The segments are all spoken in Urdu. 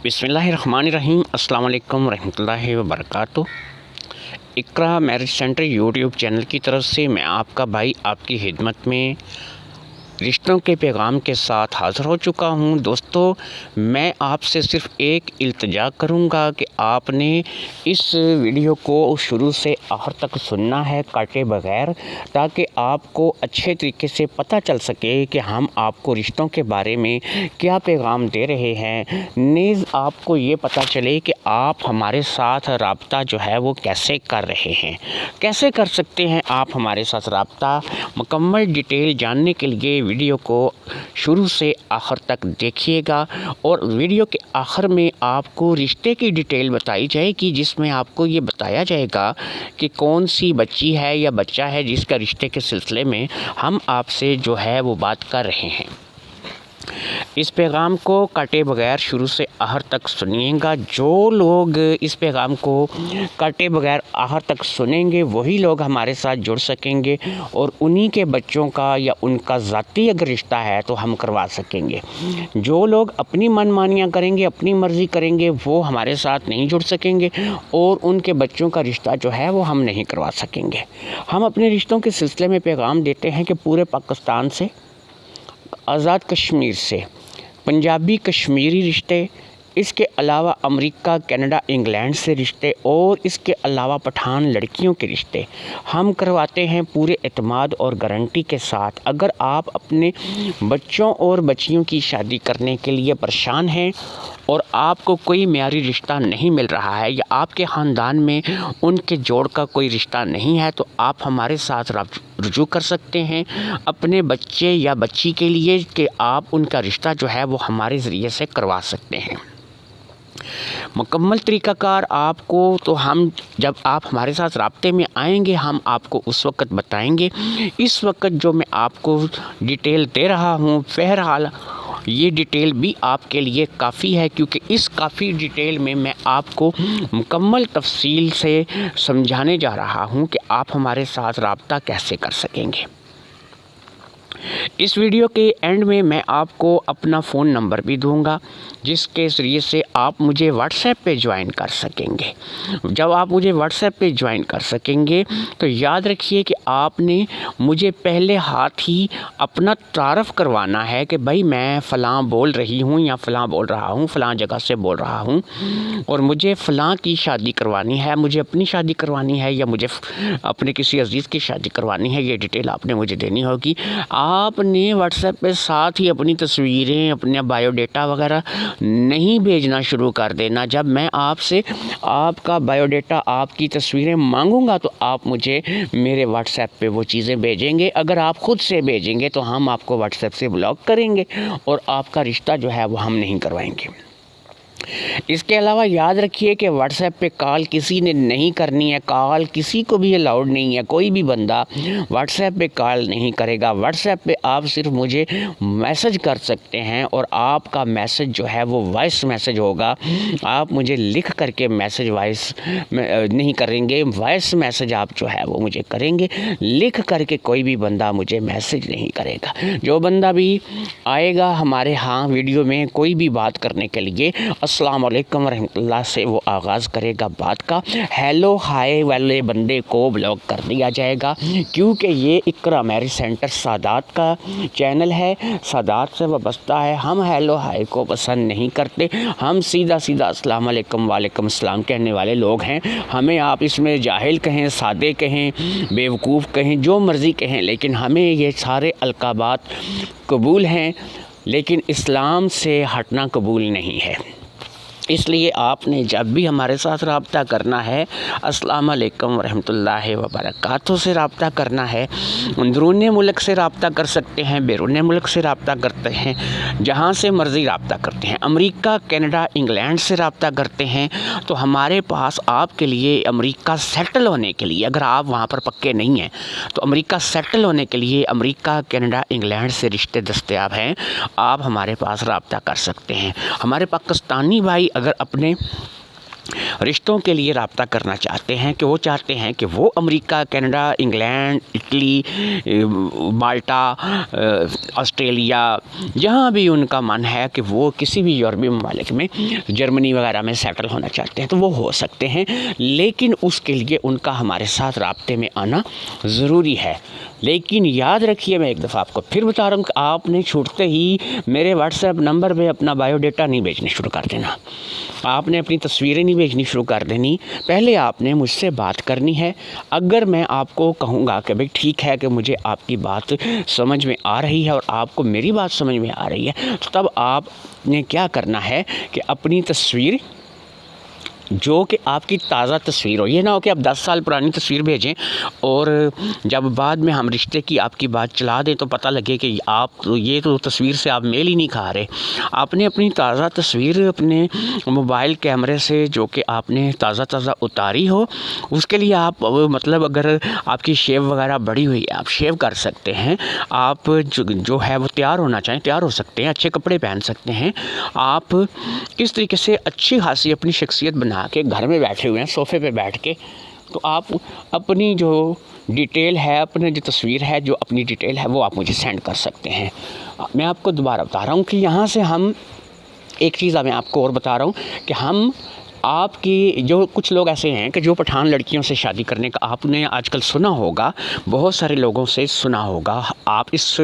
بسم اللہ الرحمن الرحیم۔ السلام علیکم ورحمۃ اللہ وبرکاتہ۔ اقرا میرج سینٹر یوٹیوب چینل کی طرف سے میں آپ کا بھائی آپ کی خدمت میں رشتوں کے پیغام کے ساتھ حاضر ہو چکا ہوں۔ دوستو، میں آپ سے صرف ایک التجا کروں گا کہ آپ نے اس ویڈیو کو شروع سے آخر تک سننا ہے کاٹے بغیر، تاکہ آپ کو اچھے طریقے سے پتہ چل سکے کہ ہم آپ کو رشتوں کے بارے میں کیا پیغام دے رہے ہیں۔ نیز آپ کو یہ پتہ چلے کہ آپ ہمارے ساتھ رابطہ جو ہے وہ کیسے کر رہے ہیں، کیسے کر سکتے ہیں آپ ہمارے ساتھ رابطہ۔ مکمل ڈیٹیل جاننے کے لیے ویڈیو کو شروع سے آخر تک دیکھیے گا، اور ویڈیو کے آخر میں آپ کو رشتے کی ڈیٹیل بتائی جائے گی، جس میں آپ کو یہ بتایا جائے گا کہ کون سی بچی ہے یا بچہ ہے جس کا رشتے کے سلسلے میں ہم آپ سے جو ہے وہ بات کر رہے ہیں۔ اس پیغام کو کاٹے بغیر شروع سے آخر تک سنیے گا۔ جو لوگ اس پیغام کو کاٹے بغیر آخر تک سنیں گے وہی لوگ ہمارے ساتھ جڑ سکیں گے، اور انہی کے بچوں کا یا ان کا ذاتی اگر رشتہ ہے تو ہم کروا سکیں گے۔ جو لوگ اپنی من مانیاں کریں گے، اپنی مرضی کریں گے، وہ ہمارے ساتھ نہیں جڑ سکیں گے، اور ان کے بچوں کا رشتہ جو ہے وہ ہم نہیں کروا سکیں گے۔ ہم اپنے رشتوں کے سلسلے میں پیغام دیتے ہیں کہ پورے پاکستان سے، آزاد کشمیر سے، پنجابی کشمیری رشتے، اس کے علاوہ امریکہ، کینیڈا، انگلینڈ سے رشتے، اور اس کے علاوہ پٹھان لڑکیوں کے رشتے ہم کرواتے ہیں پورے اعتماد اور گارنٹی کے ساتھ۔ اگر آپ اپنے بچوں اور بچیوں کی شادی کرنے کے لیے پریشان ہیں اور آپ کو کوئی معیاری رشتہ نہیں مل رہا ہے، یا آپ کے خاندان میں ان کے جوڑ کا کوئی رشتہ نہیں ہے، تو آپ ہمارے ساتھ رجوع کر سکتے ہیں اپنے بچے یا بچی کے لیے، کہ آپ ان کا رشتہ جو ہے وہ ہمارے ذریعے سے کروا سکتے ہیں۔ مکمل طریقہ کار آپ کو تو ہم جب آپ ہمارے ساتھ رابطے میں آئیں گے ہم آپ کو اس وقت بتائیں گے۔ اس وقت جو میں آپ کو ڈیٹیل دے رہا ہوں، بہرحال یہ ڈیٹیل بھی آپ کے لیے کافی ہے، کیونکہ اس کافی ڈیٹیل میں آپ کو مکمل تفصیل سے سمجھانے جا رہا ہوں کہ آپ ہمارے ساتھ رابطہ کیسے کر سکیں گے۔ اس ویڈیو کے اینڈ میں آپ کو اپنا فون نمبر بھی دوں گا، جس کے ذریعے سے آپ مجھے واٹس ایپ پہ جوائن کر سکیں گے۔ جب آپ مجھے واٹس ایپ پہ جوائن کر سکیں گے تو یاد رکھیے کہ آپ نے مجھے پہلے ہاتھ ہی اپنا تعارف کروانا ہے کہ بھائی میں فلاں بول رہی ہوں یا فلاں بول رہا ہوں، فلاں جگہ سے بول رہا ہوں، اور مجھے فلاں کی شادی کروانی ہے، مجھے اپنی شادی کروانی ہے، یا مجھے اپنے کسی عزیز کی شادی کروانی ہے۔ یہ ڈیٹیل آپ نے مجھے دینی ہوگی۔ آپ نے واٹس ایپ پہ ساتھ ہی اپنی تصویریں، اپنا بایو ڈیٹا وغیرہ نہیں بھیجنا شروع کر دینا۔ جب میں آپ سے آپ کا بایو ڈیٹا، آپ کی تصویریں مانگوں گا تو آپ مجھے میرے واٹس ایپ پہ وہ چیزیں بھیجیں گے۔ اگر آپ خود سے بھیجیں گے تو ہم آپ کو واٹس ایپ سے بلاک کریں گے، اور آپ کا رشتہ جو ہے وہ ہم نہیں کروائیں گے۔ اس کے علاوہ یاد رکھیے کہ واٹس ایپ پہ کال کسی نے نہیں کرنی ہے، کال کسی کو بھی الاؤڈ نہیں ہے۔ کوئی بھی بندہ واٹس ایپ پہ کال نہیں کرے گا۔ واٹس ایپ پہ آپ صرف مجھے میسج کر سکتے ہیں، اور آپ کا میسج جو ہے وہ وائس میسج ہوگا۔ آپ مجھے لکھ کر کے میسج وائس نہیں کریں گے، وائس میسج آپ جو ہے وہ مجھے کریں گے۔ لکھ کر کے کوئی بھی بندہ مجھے میسج نہیں کرے گا۔ جو بندہ بھی آئے گا ہمارے ہاں ویڈیو میں کوئی بھی بات کرنے کے لیے، السلام علیکم ورحمۃ اللہ سے وہ آغاز کرے گا بات کا، ہیلو ہائے والے بندے کو بلاک کر دیا جائے گا، کیونکہ یہ اقرا میرج سینٹر سادات کا چینل ہے، سادات سے وابستہ ہے۔ ہم ہیلو ہائے کو پسند نہیں کرتے، ہم سیدھا السلام علیکم وعلیکم السلام کہنے والے لوگ ہیں۔ ہمیں آپ اس میں جاہل کہیں، سادے کہیں، بیوقوف کہیں، جو مرضی کہیں، لیکن ہمیں یہ سارے القابات قبول ہیں، لیکن اسلام سے ہٹنا قبول نہیں ہے۔ اس لیے آپ نے جب بھی ہمارے ساتھ رابطہ کرنا ہے، السلام علیکم ورحمۃ اللہ وبرکاتہ سے رابطہ کرنا ہے۔ اندرون ملک سے رابطہ کر سکتے ہیں، بیرون ملک سے رابطہ کرتے ہیں، جہاں سے مرضی رابطہ کرتے ہیں، امریکہ، کینیڈا، انگلینڈ سے رابطہ کرتے ہیں، تو ہمارے پاس آپ کے لیے امریکہ سیٹل ہونے کے لیے، اگر آپ وہاں پر پکے نہیں ہیں تو امریکہ سیٹل ہونے کے لیے امریکہ، کینیڈا، انگلینڈ سے رشتے دستیاب ہیں۔ آپ ہمارے پاس رابطہ کر سکتے ہیں۔ ہمارے پاکستانی بھائی اگر اپنے رشتوں کے لیے رابطہ کرنا چاہتے ہیں، کہ وہ چاہتے ہیں کہ وہ امریکہ، کینیڈا، انگلینڈ، اٹلی، مالٹا، آسٹریلیا، جہاں بھی ان کا من ہے کہ وہ کسی بھی یورپی ممالک میں، جرمنی وغیرہ میں سیٹل ہونا چاہتے ہیں تو وہ ہو سکتے ہیں، لیکن اس کے لیے ان کا ہمارے ساتھ رابطے میں آنا ضروری ہے۔ لیکن یاد رکھیے، میں ایک دفعہ آپ کو پھر بتا رہا ہوں کہ آپ نے چھوٹتے ہی میرے واٹس ایپ نمبر پہ اپنا بایو ڈیٹا نہیں بھیجنے شروع کر دینا، آپ نے اپنی تصویریں نہیں بھیجنی شروع کر دینی۔ پہلے آپ نے مجھ سے بات کرنی ہے۔ اگر میں آپ کو کہوں گا کہ بھئی ٹھیک ہے کہ مجھے آپ کی بات سمجھ میں آ رہی ہے اور آپ کو میری بات سمجھ میں آ رہی ہے، تو تب آپ نے کیا کرنا ہے کہ اپنی تصویر، جو کہ آپ کی تازہ تصویر ہو، یہ نہ ہو کہ آپ 10 سال پرانی تصویر بھیجیں اور جب بعد میں ہم رشتے کی آپ کی بات چلا دیں تو پتہ لگے کہ آپ یہ تو تصویر سے آپ میل ہی نہیں کھا رہے۔ آپ نے اپنی تازہ تصویر اپنے موبائل کیمرے سے، جو کہ آپ نے تازہ اتاری ہو، اس کے لیے آپ مطلب اگر آپ کی شیو وغیرہ بڑی ہوئی ہے، آپ شیو کر سکتے ہیں، آپ جو ہے وہ تیار ہونا چاہیں تیار ہو سکتے ہیں، اچھے کپڑے پہن سکتے ہیں، آپ اس طریقے سے اچھی خاصی اپنی شخصیت بنا کے گھر میں بیٹھے ہوئے ہیں صوفے پہ بیٹھ کے، تو آپ اپنی جو ڈیٹیل ہے، اپنے جو تصویر ہے، جو اپنی ڈیٹیل ہے، وہ آپ مجھے سینڈ کر سکتے ہیں۔ میں آپ کو دوبارہ بتا رہا ہوں کہ یہاں سے ہم ایک چیز میں آپ کو اور بتا رہا ہوں کہ ہم آپ کی جو کچھ لوگ ایسے ہیں کہ جو پٹھان لڑکیوں سے شادی کرنے کا آپ نے آج کل سنا ہوگا، بہت سارے لوگوں سے سنا ہوگا، آپ اس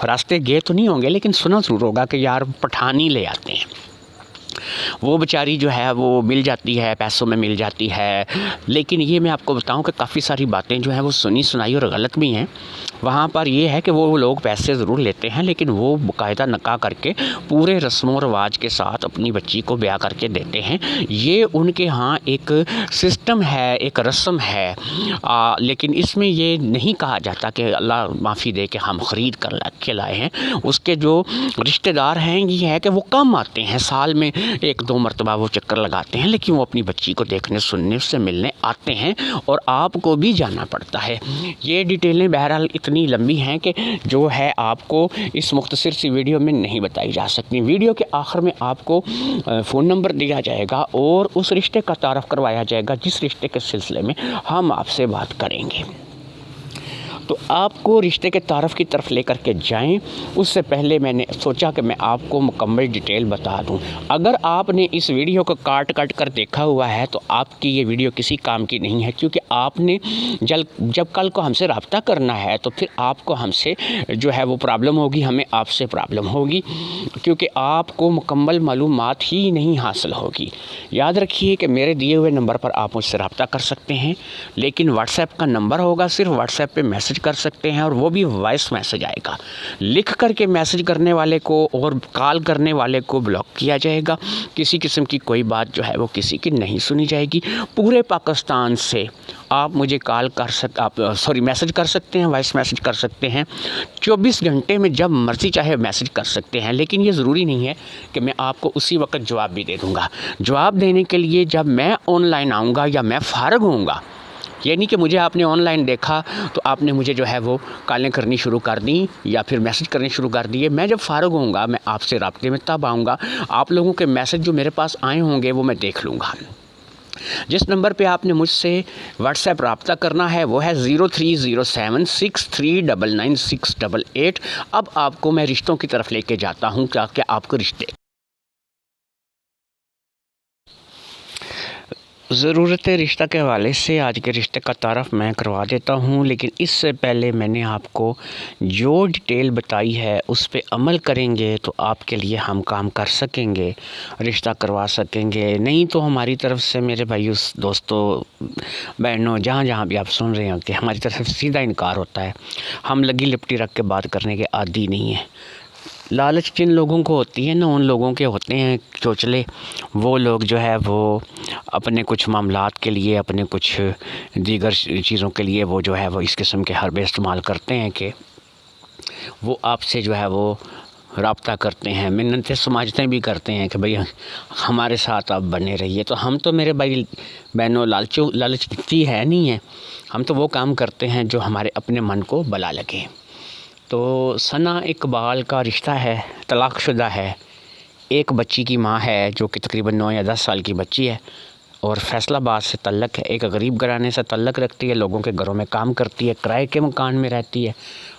راستے گئے تو نہیں ہوں گے لیکن سنا ضرور ہوگا کہ یار پٹھانی لے آتے ہیں، وہ بیچاری جو ہے وہ مل جاتی ہے، پیسوں میں مل جاتی ہے۔ لیکن یہ میں آپ کو بتاؤں کہ کافی ساری باتیں جو ہیں وہ سنی سنائی اور غلط بھی ہیں۔ وہاں پر یہ ہے کہ وہ لوگ پیسے ضرور لیتے ہیں لیکن وہ باقاعدہ نکاح کر کے پورے رسم و رواج کے ساتھ اپنی بچی کو بیاہ کر کے دیتے ہیں۔ یہ ان کے ہاں ایک سسٹم ہے، ایک رسم ہے، لیکن اس میں یہ نہیں کہا جاتا کہ اللہ معافی دے کہ ہم خرید کر کے لائے ہیں۔ اس کے جو رشتہ دار ہیں یہ ہے کہ وہ کم آتے ہیں، سال میں 1-2 مرتبہ وہ چکر لگاتے ہیں، لیکن وہ اپنی بچی کو دیکھنے، سننے، اس سے ملنے آتے ہیں اور آپ کو بھی جانا پڑتا ہے۔ یہ ڈیٹیلیں بہرحال اتنی لمبی ہیں کہ جو ہے آپ کو اس مختصر سی ویڈیو میں نہیں بتائی جا سکتی۔ ویڈیو کے آخر میں آپ کو فون نمبر دیا جائے گا اور اس رشتے کا تعارف کروایا جائے گا جس رشتے کے سلسلے میں ہم آپ سے بات کریں گے۔ تو آپ کو رشتے کے تعارف کی طرف لے کر کے جائیں اس سے پہلے میں نے سوچا کہ میں آپ کو مکمل ڈیٹیل بتا دوں۔ اگر آپ نے اس ویڈیو کو کاٹ کر دیکھا ہوا ہے تو آپ کی یہ ویڈیو کسی کام کی نہیں ہے، کیونکہ آپ نے جب کل کو ہم سے رابطہ کرنا ہے تو پھر آپ کو ہم سے جو ہے وہ پرابلم ہوگی، ہمیں آپ سے پرابلم ہوگی، کیونکہ آپ کو مکمل معلومات ہی نہیں حاصل ہوگی۔ یاد رکھیے کہ میرے دیے ہوئے نمبر پر آپ مجھ سے رابطہ کر سکتے ہیں، لیکن واٹس ایپ کا نمبر ہوگا، صرف واٹس ایپ پہ میسج کر سکتے ہیں اور وہ بھی وائس میسج آئے گا۔ لکھ کر کے میسج کرنے والے کو اور کال کرنے والے کو بلاک کیا جائے گا۔ کسی قسم کی کوئی بات جو ہے وہ کسی کی نہیں سنی جائے گی۔ پورے پاکستان سے آپ مجھے میسج کر سکتے ہیں، وائس میسج کر سکتے ہیں، 24 گھنٹے میں جب مرضی چاہے میسج کر سکتے ہیں، لیکن یہ ضروری نہیں ہے کہ میں آپ کو اسی وقت جواب بھی دے دوں گا۔ جواب دینے کے لیے جب میں آن لائن آؤں گا یا میں فارغ ہوں گا، یہ نہیں کہ مجھے آپ نے آن لائن دیکھا تو آپ نے مجھے جو ہے وہ کالیں کرنی شروع کر دیں یا پھر میسج کرنے شروع کر دیے۔ میں جب فارغ ہوں گا میں آپ سے رابطے میں تب آؤں گا، آپ لوگوں کے میسج جو میرے پاس آئے ہوں گے وہ میں دیکھ لوں گا۔ جس نمبر پہ آپ نے مجھ سے واٹس ایپ رابطہ کرنا ہے وہ ہے 030763999688۔ اب آپ کو میں رشتوں کی طرف لے کے جاتا ہوں تاکہ آپ کو ضرورت رشتہ کے حوالے سے آج کے رشتے کا تعارف میں کروا دیتا ہوں، لیکن اس سے پہلے میں نے آپ کو جو ڈیٹیل بتائی ہے اس پہ عمل کریں گے تو آپ کے لیے ہم کام کر سکیں گے، رشتہ کروا سکیں گے۔ نہیں تو ہماری طرف سے میرے بھائیو، دوستوں، بہنوں، جہاں بھی آپ سن رہے ہوں کہ ہماری طرف سے سیدھا انکار ہوتا ہے۔ ہم لگی لپٹی رکھ کے بات کرنے کے عادی نہیں ہیں۔ لالچ جن لوگوں کو ہوتی ہے نا، ان لوگوں کے ہوتے ہیں چوچلے، وہ لوگ جو ہے وہ اپنے کچھ معاملات کے لیے، اپنے کچھ دیگر چیزوں کے لیے وہ جو ہے وہ اس قسم کے حربے استعمال کرتے ہیں کہ وہ آپ سے جو ہے وہ رابطہ کرتے ہیں، منتیں سماجتیں بھی کرتے ہیں کہ بھئی ہمارے ساتھ آپ بنے رہیے۔ تو ہم تو میرے بھائی بہنوں لالچی ہے نہیں ہیں، ہم تو وہ کام کرتے ہیں جو ہمارے اپنے من کو بلا لگے۔ تو ثنا اقبال کا رشتہ ہے، طلاق شدہ ہے، ایک بچی کی ماں ہے جو کہ تقریباً 9 یا 10 سال کی بچی ہے۔ اور فیصل آباد سے تعلق ہے، ایک غریب گھرانے سے تعلق رکھتی ہے، لوگوں کے گھروں میں کام کرتی ہے، کرائے کے مکان میں رہتی ہے۔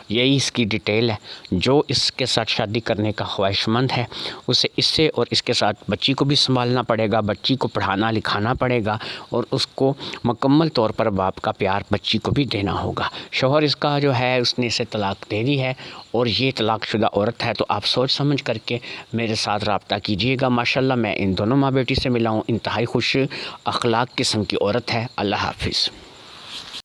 یہی اس کی ڈیٹیل ہے۔ جو اس کے ساتھ شادی کرنے کا خواہش مند ہے اسے اس سے اور اس کے ساتھ بچی کو بھی سنبھالنا پڑے گا، بچی کو پڑھانا لکھانا پڑے گا، اور اس کو مکمل طور پر باپ کا پیار بچی کو بھی دینا ہوگا۔ شوہر اس کا جو ہے اس نے اسے طلاق دے دی ہے، اور یہ طلاق شدہ عورت ہے، تو آپ سوچ سمجھ کر کے میرے ساتھ رابطہ کیجیے گا۔ ماشاءاللہ میں ان دونوں ماں بیٹی سے ملا ہوں، انتہائی خوش اخلاق قسم کی عورت ہے۔ اللہ حافظ۔